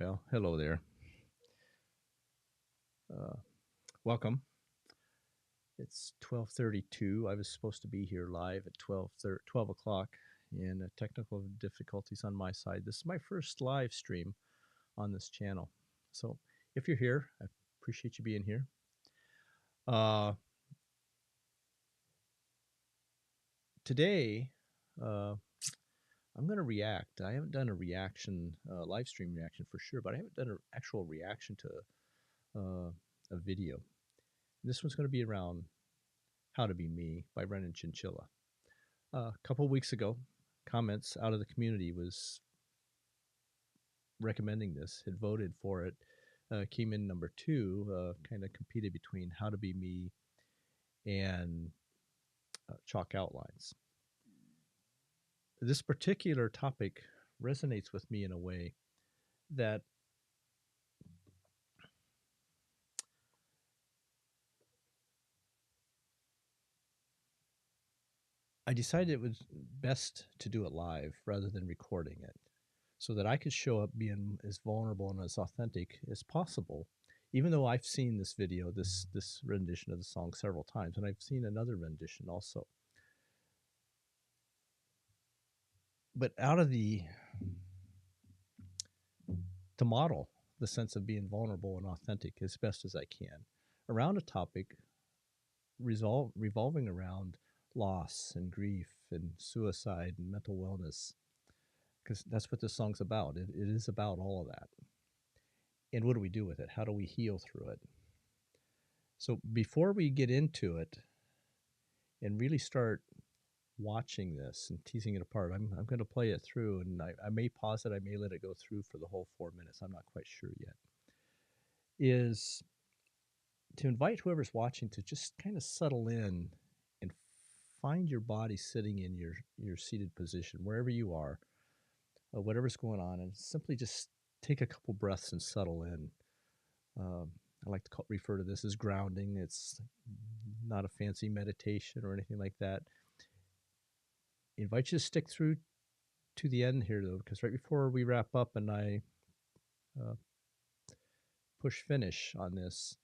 Well, hello there. Uh, Welcome. It's 12:32. I was supposed to be here live at 12 o'clock, and technical difficulties on my side. This is my first live stream on this channel. So if you're here, I appreciate you being here. Uh, Today, uh, I'm going to react. I haven't done a reaction, live stream reaction for sure, but I haven't done an actual reaction to a video. This one's going to be around How to Be Me by Ren CHINCHILLA. A couple of weeks ago, comments out of the community was recommending this, had voted for it, came in number two, kind of competed between How to Be Me and Chalk Outlines. This particular topic resonates with me in a way that I decided it was best to do it live rather than recording it so that I could show up being as vulnerable and as authentic as possible. Even though I've seen this video, this rendition of the song several times, and I've seen another rendition also. But out of to model the sense of being vulnerable and authentic as best as I can around a topic revolving around loss and grief and suicide and mental wellness, because that's what this song's about. It is about all of that. And what do we do with it? How do we heal through it? So before we get into it and really start watching this and teasing it apart, I'm going to play it through, and I may pause it. I may let it go through for the whole 4 minutes. I'm not quite sure yet. Is to invite whoever's watching to just kind of settle in and find your body sitting in your seated position, wherever you are, whatever's going on, and simply just take a couple breaths and settle in. I like to refer to this as grounding. It's not a fancy meditation or anything like that. I invite you to stick through to the end here, though, because right before we wrap up and I uh, push finish on this,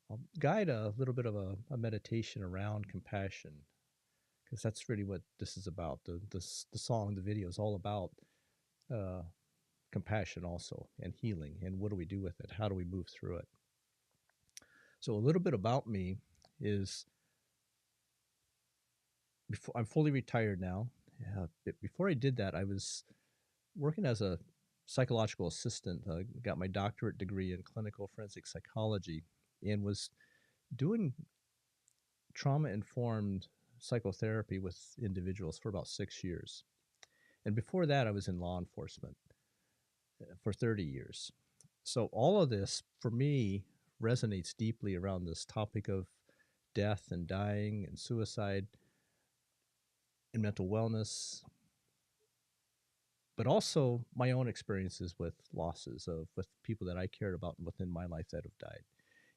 I'll guide a little bit of a meditation around compassion, because that's really what this is about. The song, the video is all about uh, compassion also, and healing, and what do we do with it? How do we move through it? So a little bit about me is before I'm fully retired now. Before I did that, I was working as a psychological assistant. Got my doctorate degree in clinical forensic psychology, and was doing trauma informed psychotherapy with individuals for about 6 years. And before that, I was in law enforcement for 30 years. So all of this, for me, resonates deeply around this topic of death and dying and suicide and mental wellness, but also my own experiences with losses of with people that I cared about within my life that have died,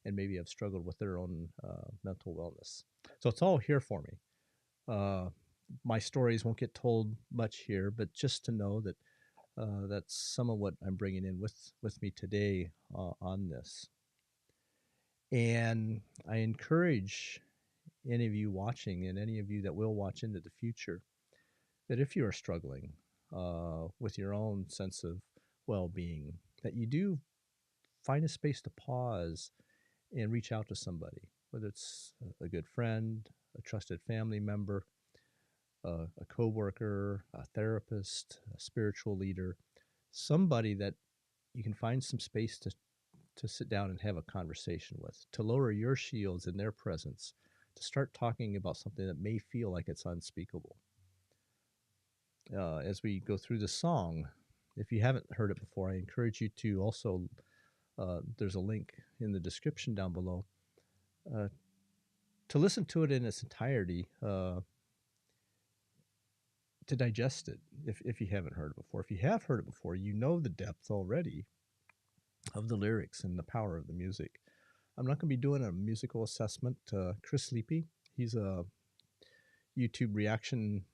and maybe have struggled with their own mental wellness. So it's all here for me. My stories won't get told much here, but just to know that that's some of what I'm bringing in with me today on this. And I encourage any of you watching and any of you that will watch into the future that if you are struggling with your own sense of well-being, that you do find a space to pause and reach out to somebody, whether it's a good friend, a trusted family member, a coworker, a therapist, a spiritual leader, somebody that you can find some space to sit down and have a conversation with, to lower your shields in their presence, to start talking about something that may feel like it's unspeakable. As we go through the song, if you haven't heard it before, I encourage you to also, there's a link in the description down below, to listen to it in its entirety, to digest it if you haven't heard it before. If you have heard it before, you know the depth already of the lyrics and the power of the music. I'm not going to be doing a musical assessment. Chris Sleepy, he's a YouTube reaction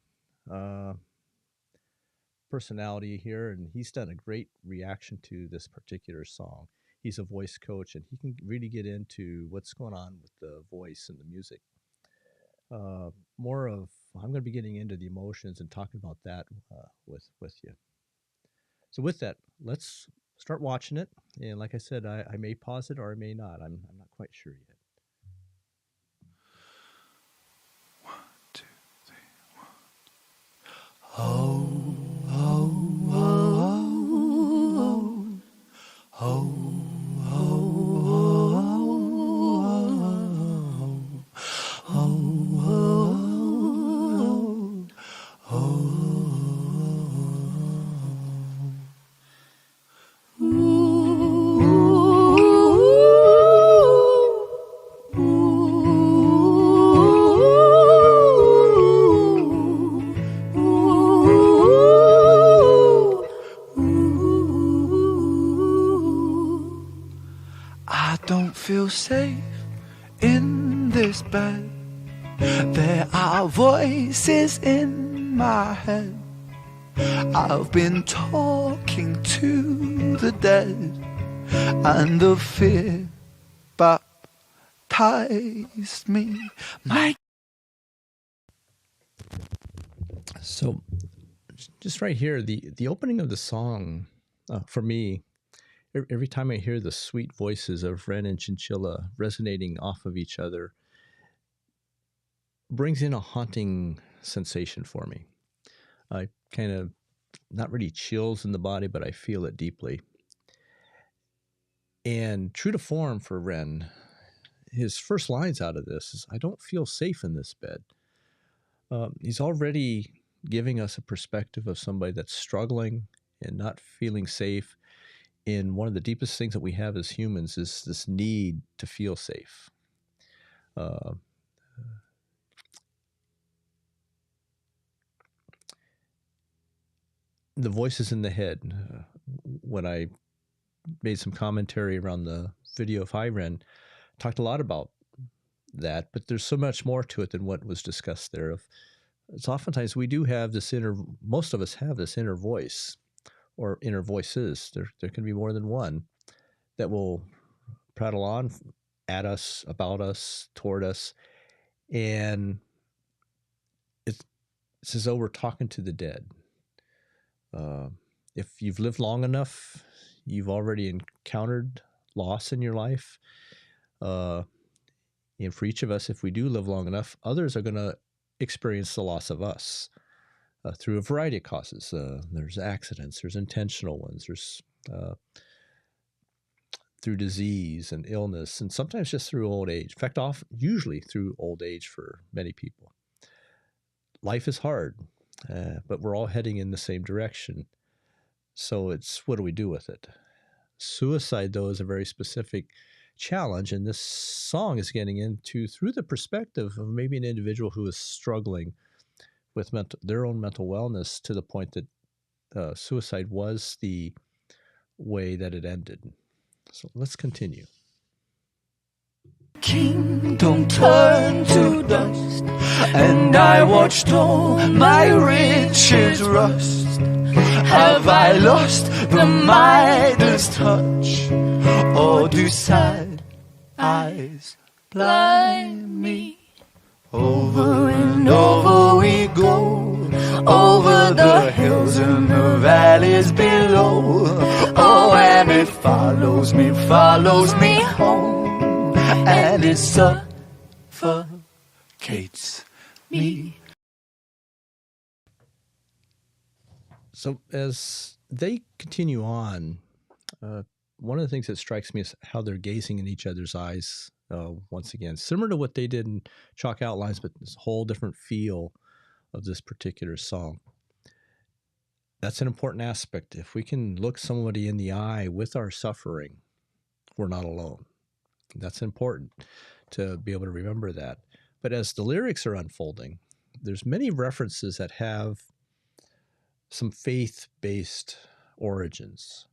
personality here, and he's done a great reaction to this particular song. He's a voice coach, and he can really get into what's going on with the voice and the music. More of I'm going to be getting into the emotions and talking about that with you. So with that, let's start watching it. And like I said, I may pause it or I may not. I'm not quite sure yet. 1, 2, 3, 1. Oh, oh, oh, oh, oh, I don't feel safe in this bed. There are voices in my head. I've been talking to the dead, and the fear baptized me. So, just right here, the opening of the song, for me, every time I hear the sweet voices of Ren and Chinchilla resonating off of each other, brings in a haunting sensation for me. I kind of, not really chills in the body, but I feel it deeply. And true to form for Ren, his first lines out of this is, "I don't feel safe in this bed." He's already giving us a perspective of somebody that's struggling and not feeling safe. And one of the deepest things that we have as humans is this need to feel safe. The voices in the head. When I made some commentary around the video of Hi Ren, talked a lot about that, but there's so much more to it than what was discussed there. It's oftentimes we do have this most of us have this inner voice or inner voices. There can be more than one that will prattle on at us, about us, toward us. And it's as though we're talking to the dead. If you've lived long enough, you've already encountered loss in your life. And for each of us, if we do live long enough, others are going to experience the loss of us through a variety of causes. There's accidents, there's intentional ones, there's through disease and illness, and sometimes just through old age. In fact, usually through old age for many people. Life is hard, but we're all heading in the same direction. So it's, what do we do with it? Suicide, though, is a very specific challenge, and this song is getting into through the perspective of maybe an individual who is struggling with their own mental wellness to the point that suicide was the way that it ended. So let's continue. Kingdom turned to dust, and I watched all my riches rust. Have I lost the Midas touch, or do sad eyes blind me? Over and over we go, over the hills and the valleys below. Oh, and it follows me home, and it suffocates me. So as they continue on, one of the things that strikes me is how they're gazing in each other's eyes. Once again, similar to what they did in Chalk Outlines, but this whole different feel of this particular song. That's an important aspect. If we can look somebody in the eye with our suffering, we're not alone. That's important to be able to remember that. But as the lyrics are unfolding, there's many references that have some faith-based origins.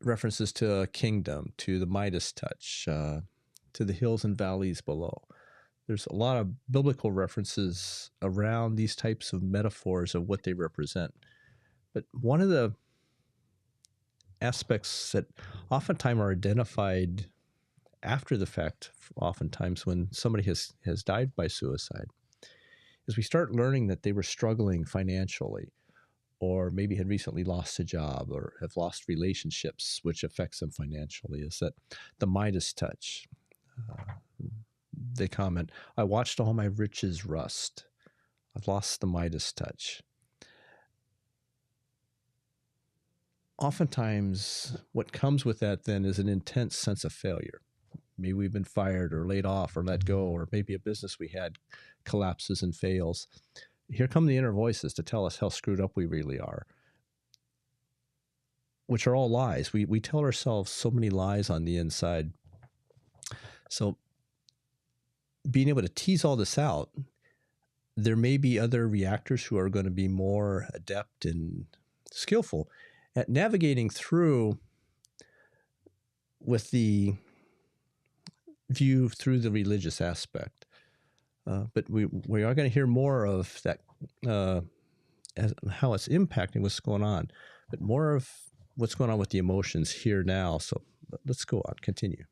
References to a kingdom, to the Midas touch, to the hills and valleys below. there's a lot of biblical references around these types of metaphors of what they represent. But one of the aspects that oftentimes are identified after the fact, oftentimes when somebody has died by suicide, is we start learning that they were struggling financially, or maybe had recently lost a job or have lost relationships, which affects them financially, is that the Midas touch. They comment, I watched all my riches rust. I've lost the Midas touch. Oftentimes, what comes with that then is an intense sense of failure. Maybe we've been fired or laid off or let go, or maybe a business we had collapses and fails. Here come the inner voices to tell us how screwed up we really are, which are all lies. We tell ourselves so many lies on the inside. So being able to tease all this out, there may be other reactors who are going to be more adept and skillful at navigating through with the view through the religious aspect. But we are going to hear more of that, as how it's impacting what's going on, but more of what's going on with the emotions here now. So let's go on, continue.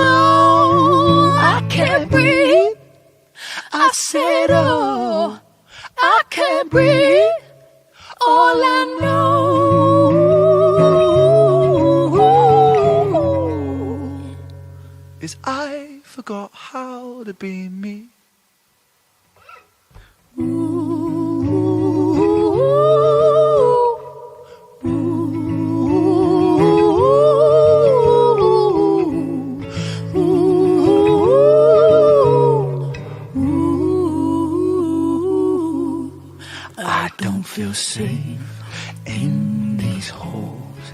Oh, I can't breathe. I said, oh, I can't breathe. All I know is I forgot how to be me. I don't feel safe in these holes.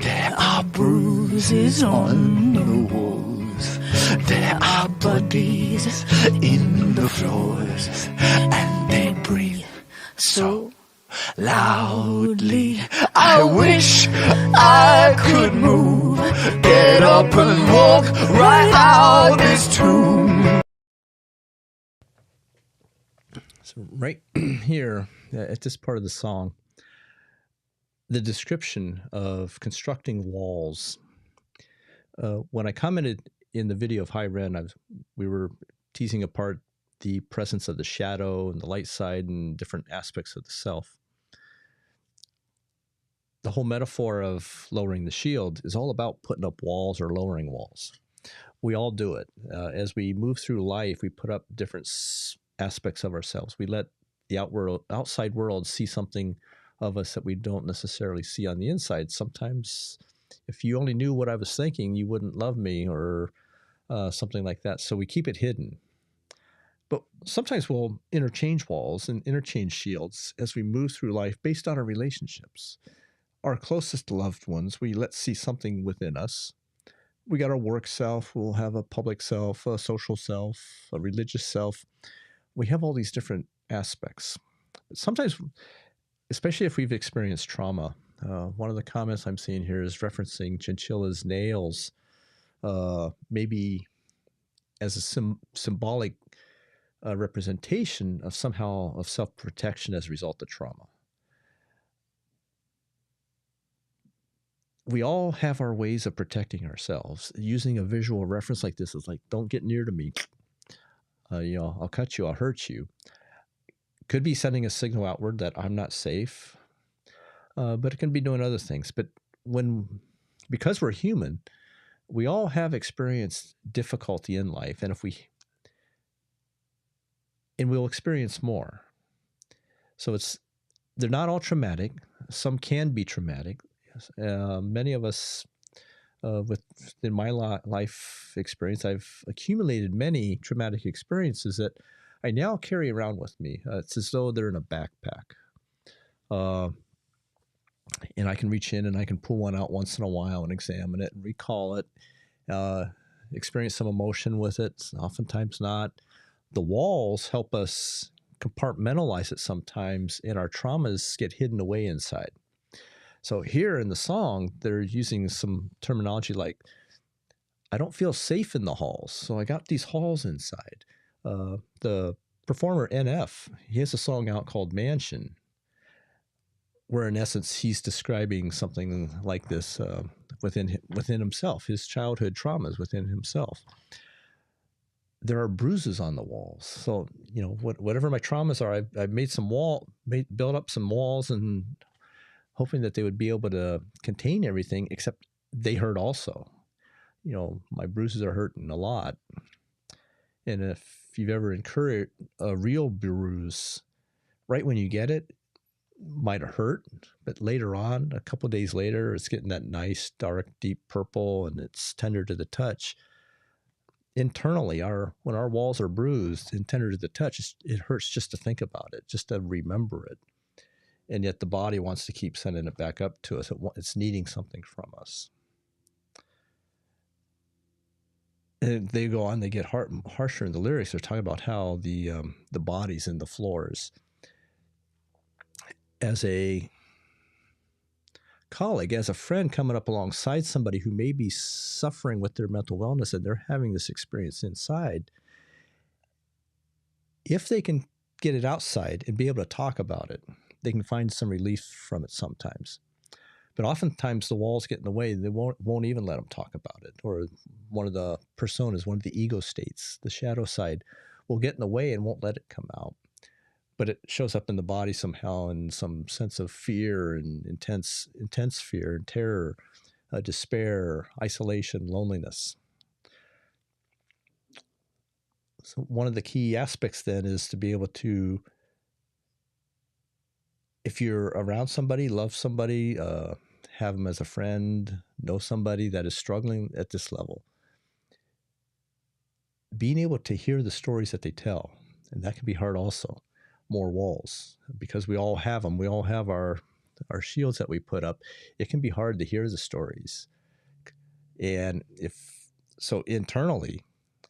There are bruises on the walls. There are bodies in the floors, and they breathe so loudly. I wish I could move, get up and walk right out this tomb. So right here at this part of the song, the description of constructing walls. When I commented in the video of Hi Ren, we were teasing apart the presence of the shadow and the light side and different aspects of the self. The whole metaphor of lowering the shield is all about putting up walls or lowering walls. We all do it. As we move through life, we put up different aspects of ourselves. We let the outside world see something of us that we don't necessarily see on the inside. Sometimes if you only knew what I was thinking, you wouldn't love me, or something like that. So we keep it hidden. But sometimes we'll interchange walls and interchange shields as we move through life based on our relationships. Our closest loved ones, we let see something within us. We got our work self, we'll have a public self, a social self, a religious self. We have all these different aspects. Sometimes, especially if we've experienced trauma, one of the comments I'm seeing here is referencing Chinchilla's nails, maybe as a symbolic representation of somehow of self-protection as a result of trauma. We all have our ways of protecting ourselves. Using a visual reference like this is like, don't get near to me. I'll cut you, I'll hurt you. Could be sending a signal outward that I'm not safe, but it can be doing other things. But because we're human, we all have experienced difficulty in life, and we'll experience more. So they're not all traumatic. Some can be traumatic. Many of us, in my life experience, I've accumulated many traumatic experiences that I now carry around with me. It's as though they're in a backpack. And I can reach in and I can pull one out once in a while and examine it and recall it, experience some emotion with it, oftentimes not. The walls help us compartmentalize it sometimes, and our traumas get hidden away inside. So here in the song, they're using some terminology like, I don't feel safe in the halls, so I got these halls inside. The performer NF, he has a song out called Mansion, where in essence he's describing something like this within himself, his childhood traumas within himself. There are bruises on the walls. So, whatever my traumas are, I've made some built up some walls and hoping that they would be able to contain everything, except they hurt also. My bruises are hurting a lot. And if you've ever incurred a real bruise, right when you get it, might have hurt, but later on, a couple of days later, it's getting that nice, dark, deep purple, and it's tender to the touch. Internally, when our walls are bruised and tender to the touch, it hurts just to think about it, just to remember it. And yet the body wants to keep sending it back up to us. It's needing something from us. And they go on, they get harsher in the lyrics. They're talking about how the bodies and the floors. As a colleague, as a friend coming up alongside somebody who may be suffering with their mental wellness and they're having this experience inside, if they can get it outside and be able to talk about it, they can find some relief from it sometimes. But oftentimes the walls get in the way. They won't even let them talk about it. Or one of the personas, one of the ego states, the shadow side, will get in the way and won't let it come out. But it shows up in the body somehow in some sense of fear and intense fear and terror, despair, isolation, loneliness. So one of the key aspects then is to be able to, if you're around somebody, love somebody, have them as a friend, know somebody that is struggling at this level, being able to hear the stories that they tell, and that can be hard also. More walls, because we all have them. We all have our shields that we put up. It can be hard to hear the stories. And so internally,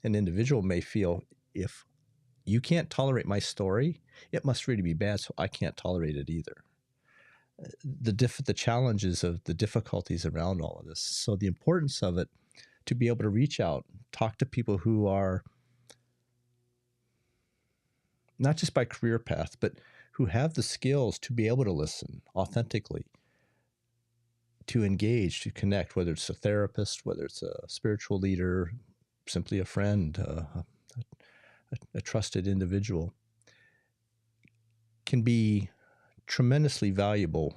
an individual may feel, if you can't tolerate my story, it must really be bad, so I can't tolerate it either. The challenges of the difficulties around all of this. So the importance of it, to be able to reach out, talk to people who are not just by career path, but who have the skills to be able to listen authentically, to engage, to connect, whether it's a therapist, whether it's a spiritual leader, simply a friend, a trusted individual, can be tremendously valuable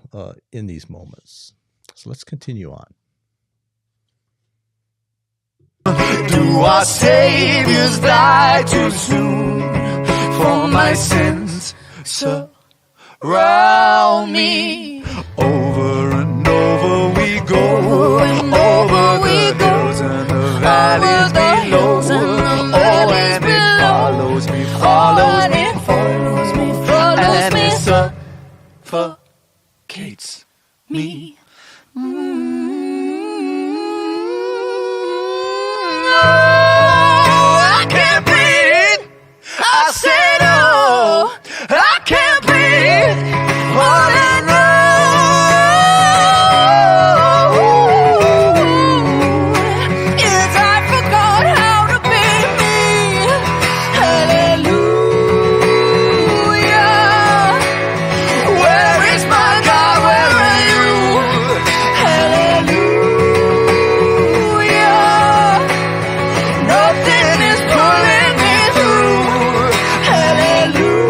in these moments. So let's continue on. Do our saviors die too soon? For my sins surround me. Over and over we go, over the hills and the valleys below. Oh, and it follows me, follows me, follows me, and it suffocates me. I can't breathe. I say no, I can't breathe. On and on. Yes, I forgot how to be me. Hallelujah. Where is my God? Where are you? Hallelujah. Nothing is pulling me through. Hallelujah.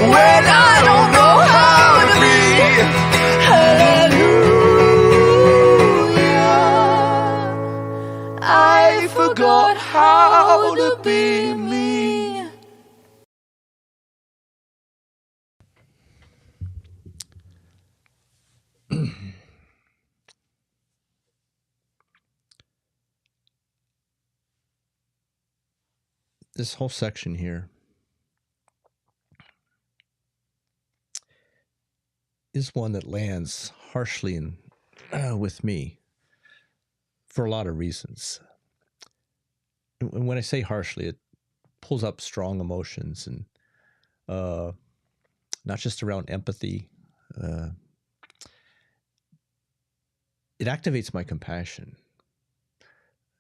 When I don't know how to be. Hallelujah. I forgot how to be me. This whole section here is one that lands harshly with me for a lot of reasons. And when I say harshly, it pulls up strong emotions and not just around empathy. It activates my compassion.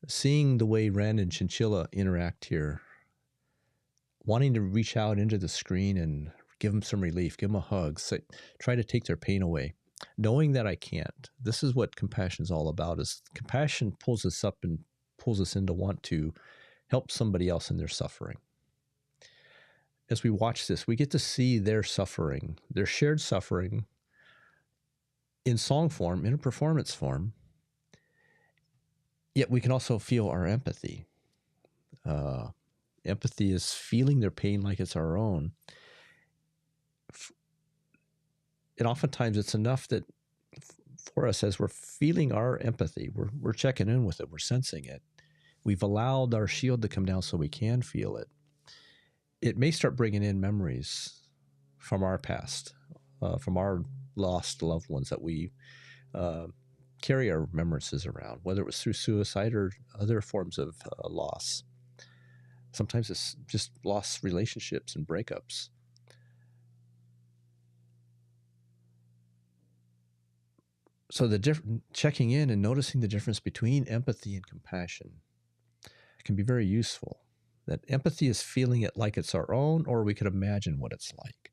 Seeing the way Ren and Chinchilla interact here, wanting to reach out into the screen and give them some relief, give them a hug, try to take their pain away, knowing that I can't. This is what compassion is all about. Is compassion pulls us up and pulls us in to want to help somebody else in their suffering. As we watch this, we get to see their suffering, their shared suffering in song form, in a performance form. Yet we can also feel our empathy. Empathy is feeling their pain like it's our own. And oftentimes it's enough that for us, as we're feeling our empathy, we're checking in with it, we're sensing it. We've allowed our shield to come down so we can feel it. It may start bringing in memories from our past, from our lost loved ones that we carry our remembrances around, whether it was through suicide or other forms of loss. Sometimes it's just lost relationships and breakups. So checking in and noticing the difference between empathy and compassion can be very useful. That empathy is feeling it like it's our own, or we could imagine what it's like.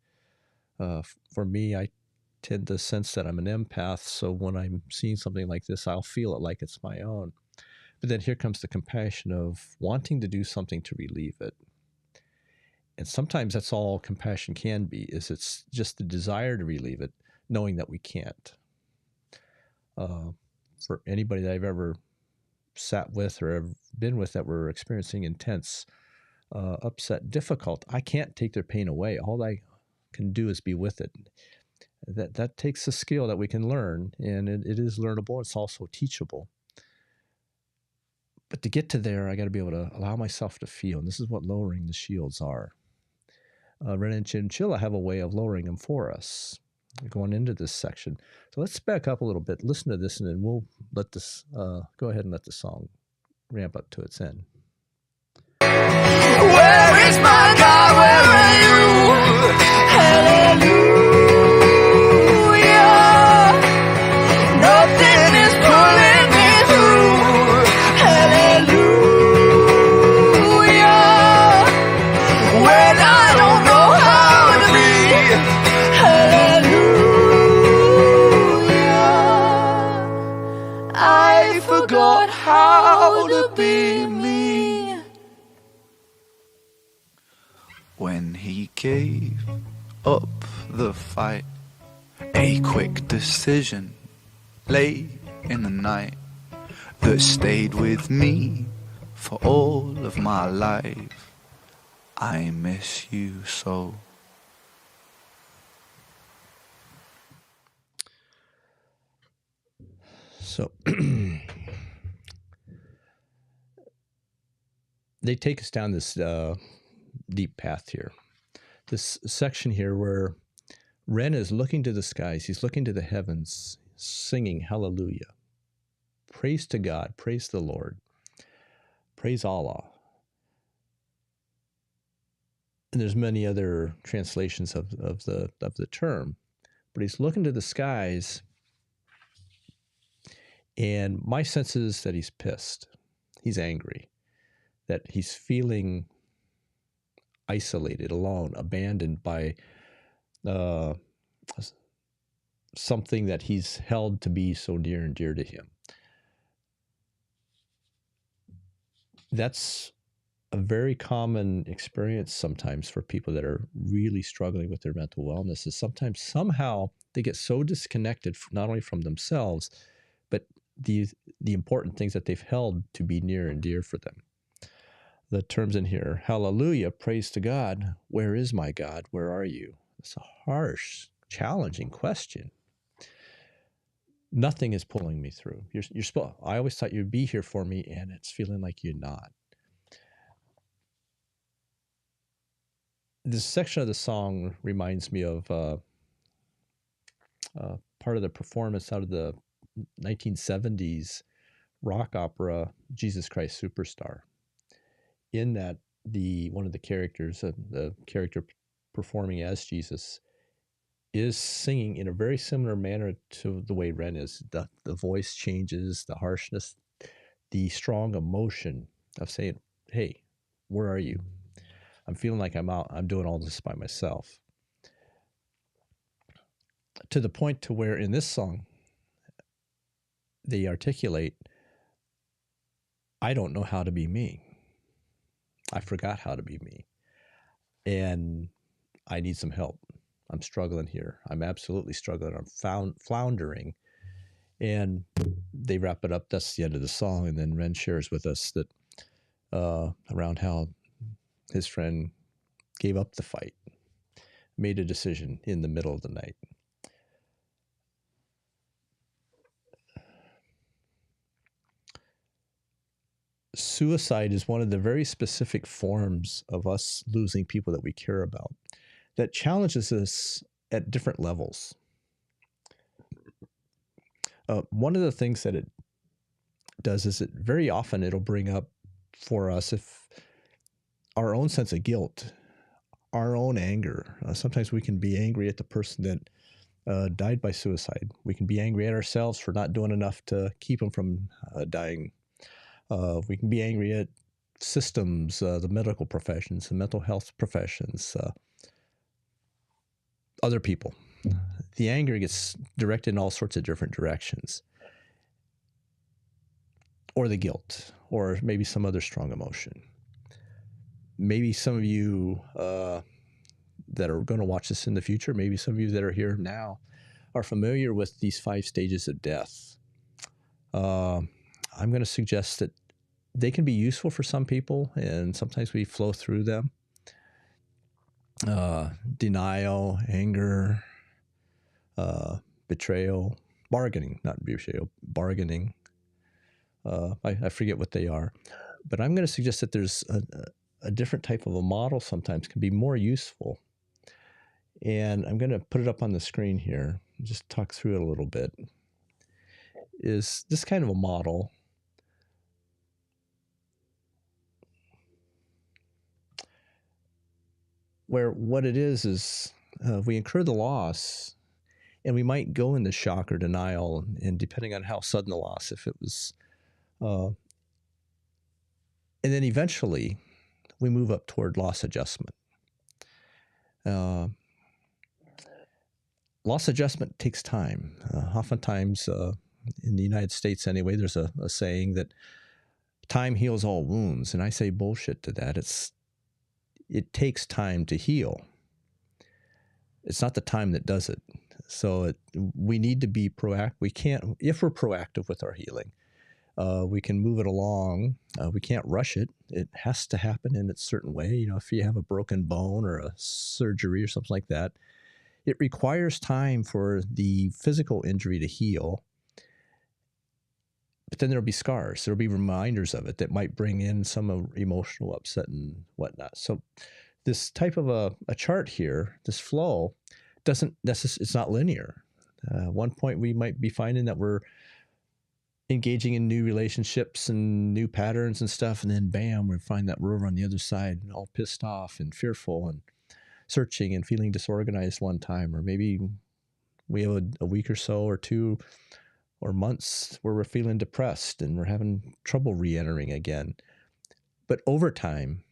For me, I tend to sense that I'm an empath, so when I'm seeing something like this, I'll feel it like it's my own. But then here comes the compassion of wanting to do something to relieve it. And sometimes that's all compassion can be, is it's just the desire to relieve it, knowing that we can't. For anybody that I've ever sat with or have been with that were experiencing intense, upset, difficult, I can't take their pain away. All I can do is be with it. That takes a skill that we can learn, and it is learnable. It's also teachable. But to get to there, I got to be able to allow myself to feel, and this is what lowering the shields are. Ren and Chinchilla have a way of lowering them for us, going into this section. So let's back up a little bit, listen to this, and then we'll let this, go ahead and let the song ramp up to its end. Where is my God? Where are you? Hallelujah. Nothing is pulling me through. Hallelujah. When I don't know how to be. Hallelujah. I forgot how to be me. When he gave up the fight, a quick decision late in the night that stayed with me for all of my life. I miss you so. So they take us down this deep path here. This section here where Ren is looking to the skies, he's looking to the heavens, singing hallelujah. Praise to God, praise the Lord, praise Allah. And there's many other translations of the term, but he's looking to the skies, and my sense is that he's pissed, he's angry, that he's feeling isolated, alone, abandoned by something that he's held to be so near and dear to him. That's a very common experience sometimes for people that are really struggling with their mental wellness, is sometimes somehow they get so disconnected not only from themselves, but the important things that they've held to be near and dear for them. The terms in here, hallelujah, praise to God. Where is my God? Where are you? It's a harsh, challenging question. Nothing is pulling me through. I always thought you'd be here for me, and it's feeling like you're not. This section of the song reminds me of part of the performance out of the 1970s rock opera, Jesus Christ Superstar. In that, one of the characters, the character performing as Jesus, is singing in a very similar manner to the way Ren is. The voice changes, the harshness, the strong emotion of saying, hey, where are you? I'm feeling like I'm out. I'm doing all this by myself. To the point to where in this song, they articulate, I don't know how to be me. I forgot how to be me. And I need some help. I'm struggling here. I'm absolutely struggling. I'm floundering. And they wrap it up. That's the end of the song. And then Ren shares with us that around how his friend gave up the fight, made a decision in the middle of the night. Suicide is one of the very specific forms of us losing people that we care about that challenges us at different levels. One of the things that it does is it very often it'll bring up for us if our own sense of guilt, our own anger. Sometimes we can be angry at the person that died by suicide. We can be angry at ourselves for not doing enough to keep them from dying. We can be angry at systems, the medical professions, the mental health professions, other people. The anger gets directed in all sorts of different directions. Or the guilt, or maybe some other strong emotion. Maybe some of you that are going to watch this in the future, maybe some of you that are here now are familiar with these 5 stages of death. I'm going to suggest that they can be useful for some people, and sometimes we flow through them. Denial, anger, betrayal, bargaining, not betrayal, bargaining. I forget what they are. But I'm going to suggest that there's a different type of a model sometimes can be more useful. And I'm going to put it up on the screen here, just talk through it a little bit. Is this kind of a model where what it is we incur the loss, and we might go into shock or denial, and depending on how sudden the loss, if it was, and then eventually we move up toward loss adjustment. Loss adjustment takes time. Oftentimes, in the United States anyway, there's a saying that time heals all wounds, and I say bullshit to that. It takes time to heal. It's not the time that does it. So we need to be proactive. We can't, if we're proactive with our healing, we can move it along. We can't rush it. It has to happen in a certain way. You know, if you have a broken bone or a surgery or something like that, it requires time for the physical injury to heal. But then there'll be scars. There'll be reminders of it that might bring in some emotional upset and whatnot. So this type of a chart here, this flow, it's not linear. One point we might be finding that we're engaging in new relationships and new patterns and stuff, and then bam, we find that we're over on the other side, all pissed off and fearful and searching and feeling disorganized one time. Or maybe we have a week or so or 2 or months where we're feeling depressed and we're having trouble re-entering again. But over time,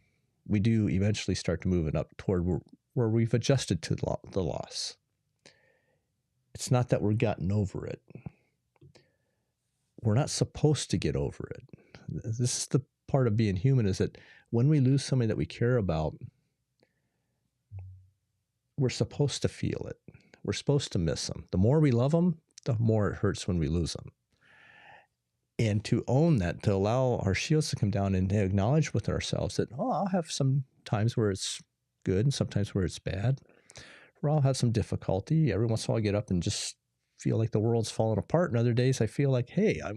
we do eventually start to move it up toward where we've adjusted to the loss. It's not that we're gotten over it. We're not supposed to get over it. This is the part of being human, is that when we lose somebody that we care about, we're supposed to feel it. We're supposed to miss them. The more we love them, the more it hurts when we lose them. And to own that, to allow our shields to come down and acknowledge with ourselves that, I'll have some times where it's good and sometimes where it's bad. Where I'll have some difficulty. Every once in a while I get up and just feel like the world's falling apart. And other days I feel like, hey, I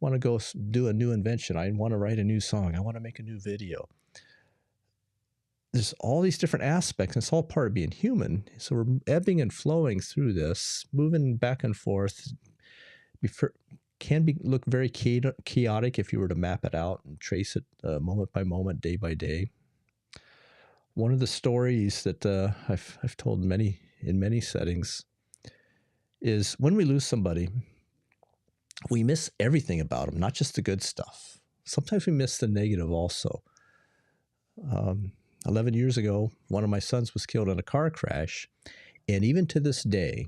want to go do a new invention. I want to write a new song. I want to make a new video. There's all these different aspects, and it's all part of being human. So we're ebbing and flowing through this, moving back and forth. Look very chaotic if you were to map it out and trace it moment by moment, day by day. One of the stories that I've told many in many settings is when we lose somebody, we miss everything about them, not just the good stuff. Sometimes we miss the negative also. 11 years ago, one of my sons was killed in a car crash. And even to this day,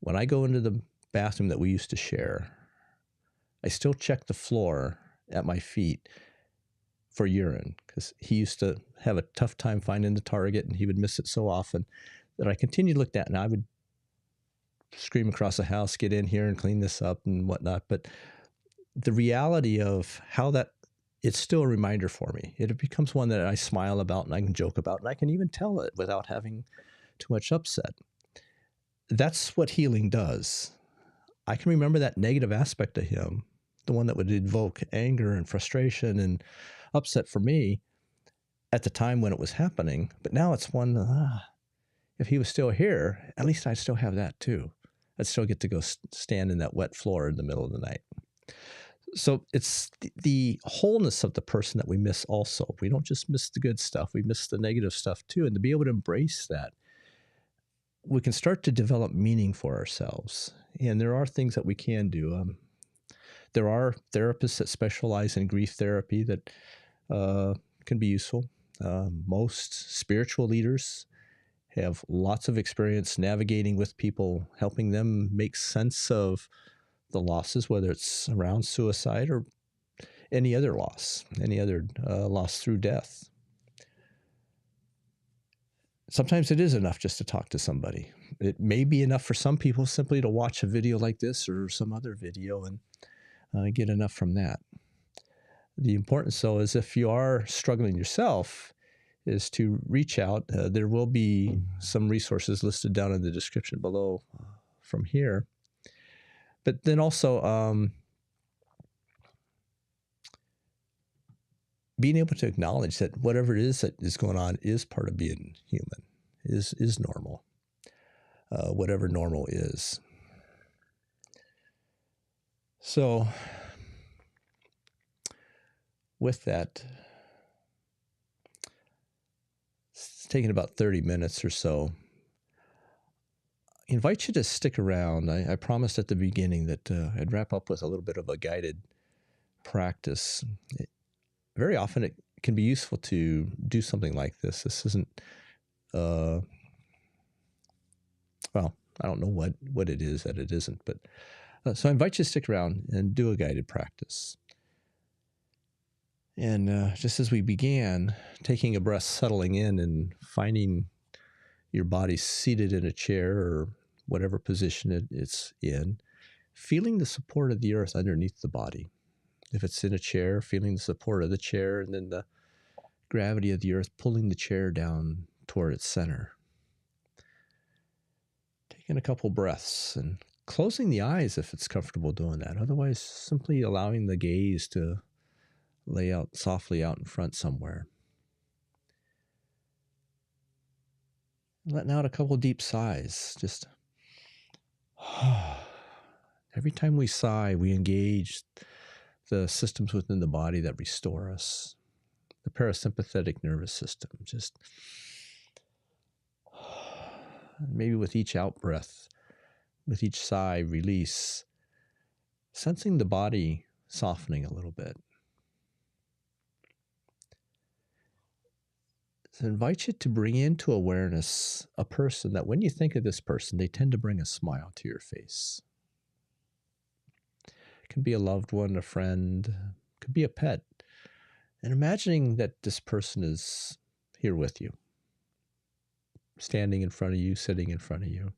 when I go into the bathroom that we used to share, I still check the floor at my feet for urine, because he used to have a tough time finding the target and he would miss it so often that I continued to look at it, and I would scream across the house, get in here and clean this up and whatnot. But the reality of how that, it's still a reminder for me. It becomes one that I smile about and I can joke about, and I can even tell it without having too much upset. That's what healing does. I can remember that negative aspect of him, the one that would evoke anger and frustration and upset for me at the time when it was happening. But now it's one, if he was still here, at least I'd still have that too. I'd still get to go stand in that wet floor in the middle of the night. So it's the wholeness of the person that we miss also. We don't just miss the good stuff, we miss the negative stuff too. And to be able to embrace that, we can start to develop meaning for ourselves. And there are things that we can do. There are therapists that specialize in grief therapy that can be useful. Most spiritual leaders have lots of experience navigating with people, helping them make sense of the losses, whether it's around suicide or any other loss through death. Sometimes it is enough just to talk to somebody. It may be enough for some people simply to watch a video like this or some other video and get enough from that. The importance, though, is if you are struggling yourself, is to reach out. There will be some resources listed down in the description below from here. But then also being able to acknowledge that whatever it is that is going on is part of being human, is normal, whatever normal is. So with that, it's taken about 30 minutes or so. I invite you to stick around. I promised at the beginning that I'd wrap up with a little bit of a guided practice. Very often it can be useful to do something like this. This isn't, well, I don't know what it is that it isn't, but so I invite you to stick around and do a guided practice. And just as we began, taking a breath, settling in and finding your body seated in a chair or whatever position it's in, feeling the support of the earth underneath the body. If it's in a chair, feeling the support of the chair, and then the gravity of the earth pulling the chair down toward its center. Taking a couple breaths and closing the eyes if it's comfortable doing that. Otherwise, simply allowing the gaze to lay out softly out in front somewhere. Letting out a couple deep sighs. Just every time we sigh, we engage the systems within the body that restore us. The parasympathetic nervous system. Just maybe with each out breath, with each sigh, release, sensing the body softening a little bit. So I invite you to bring into awareness a person that when you think of this person, they tend to bring a smile to your face. It can be a loved one, a friend, it could be a pet. And imagining that this person is here with you, standing in front of you, sitting in front of you.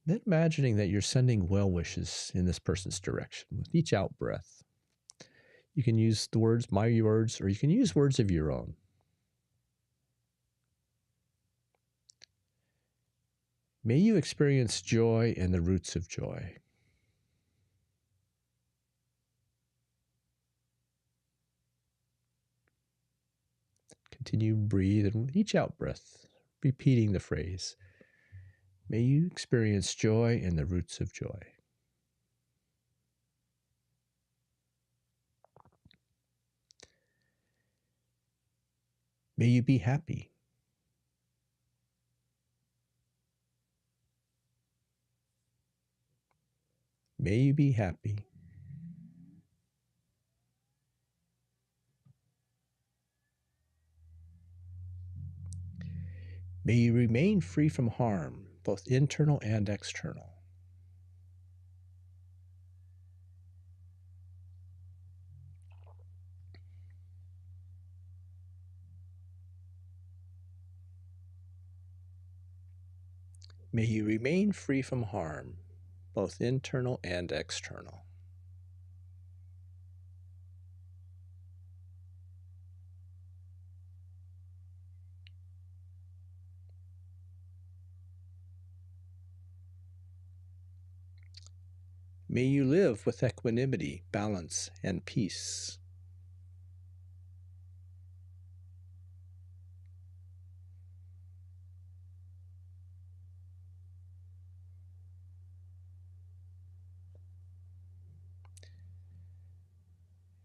Then imagining that you're sending well wishes in this person's direction with each out breath. You can use the words, my words, or you can use words of your own. May you experience joy and the roots of joy. Continue to breathe, and with each out breath, repeating the phrase, may you experience joy and the roots of joy. May you be happy. May you be happy. May you remain free from harm, both internal and external. May you remain free from harm, both internal and external. May you live with equanimity, balance, and peace.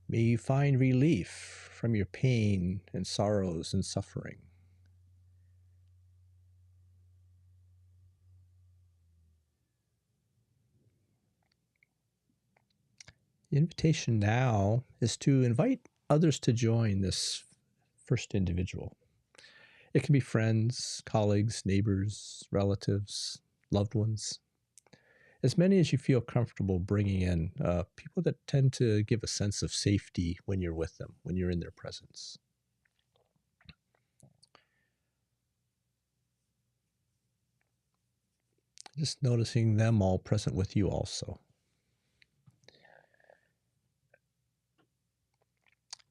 May you find relief from your pain and sorrows and suffering. The invitation now is to invite others to join this first individual. It can be friends, colleagues, neighbors, relatives, loved ones. As many as you feel comfortable bringing in, people that tend to give a sense of safety when you're with them, when you're in their presence. Just noticing them all present with you also.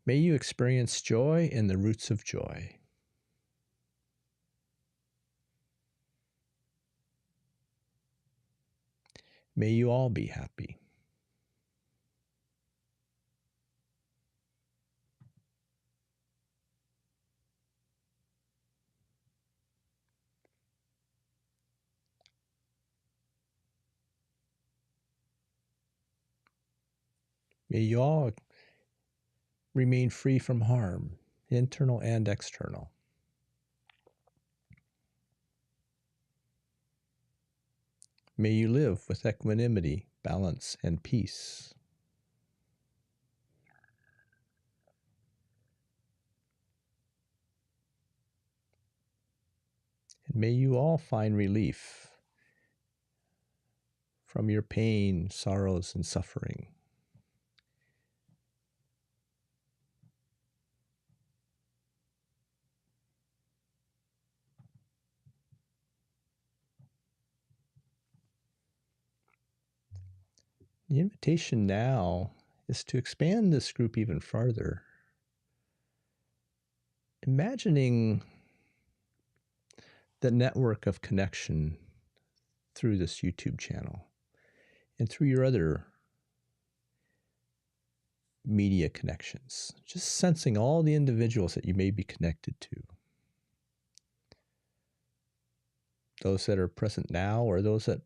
May you experience joy in the roots of joy. May you all be happy. May you all remain free from harm, internal and external. May you live with equanimity, balance, and peace. And may you all find relief from your pain, sorrows, and suffering. The invitation now is to expand this group even farther. Imagining the network of connection through this YouTube channel and through your other media connections, just sensing all the individuals that you may be connected to. Those that are present now or those that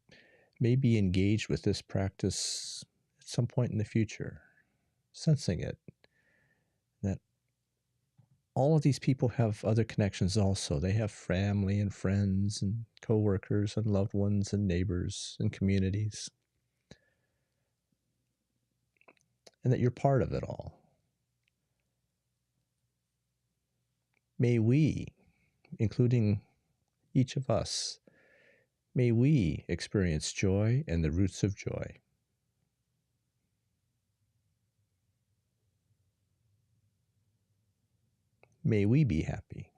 may be engaged with this practice at some point in the future, sensing it, that all of these people have other connections also. They have family and friends and coworkers and loved ones and neighbors and communities, and that you're part of it all. May we, including each of us, may we experience joy and the roots of joy. May we be happy.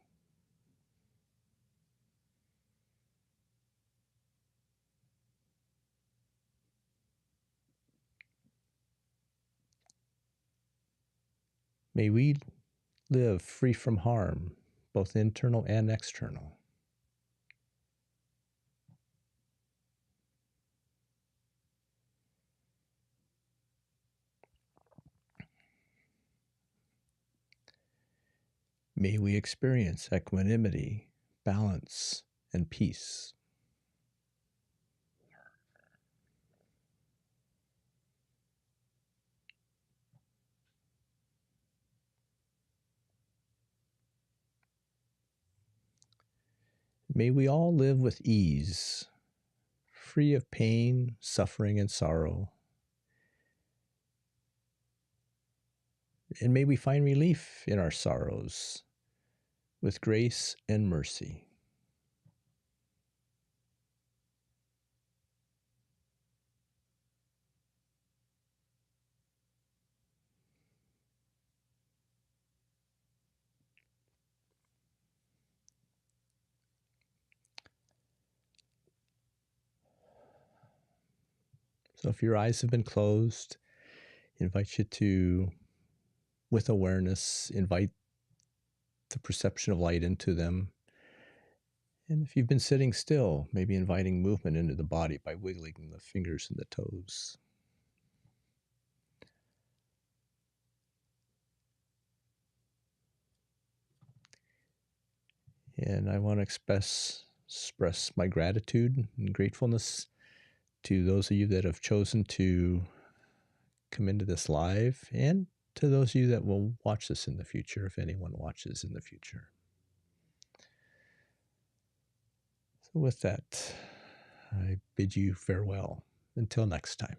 May we live free from harm, both internal and external. May we experience equanimity, balance, and peace. May we all live with ease, free of pain, suffering, and sorrow. And may we find relief in our sorrows with grace and mercy. So if your eyes have been closed, I invite you to, with awareness, invite the perception of light into them. And if you've been sitting still, maybe inviting movement into the body by wiggling the fingers and the toes. And I want to express my gratitude and gratefulness to those of you that have chosen to come into this live, and to those of you that will watch this in the future, if anyone watches in the future. So with that, I bid you farewell. Until next time.